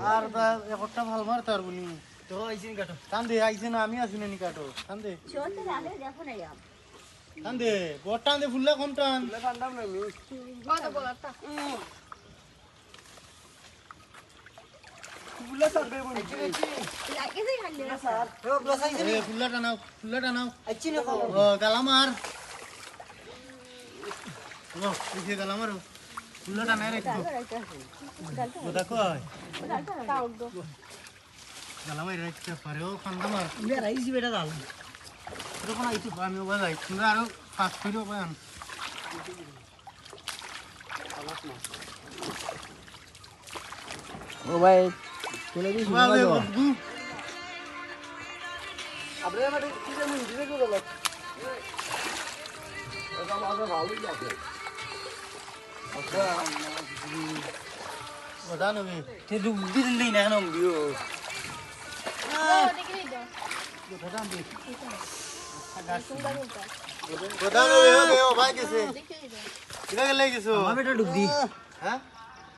আর একটা ভাল মার তার বলি তো আইছেন কাটো কান্দে আইছে না আমি আসিনি নি কাটো কান্দে কান্দে বড় টান্দে ফুললে কোন টান ফুল্লা টানাও গালামার গালামার ফুল্লা টানাই রাখবো দেখো গালামাই রাখতে পারে ও খান্দামার রাইছি বেটা দাল তখন আইছি আমি ওবা যাই তোমরা আরো পাঁচ ফিরো পান ও ভাই চলে দিস আbre মানে কি জানি দিলে করে লাগ এটা আমাদের ভালোই লাগে ওটা নবে তে দুধ দিন দিন না কেন দিও ওটা নবে ও ভাই কেসে কিনা গেলে গেছো আমি এটা ডুব দি হ্যাঁ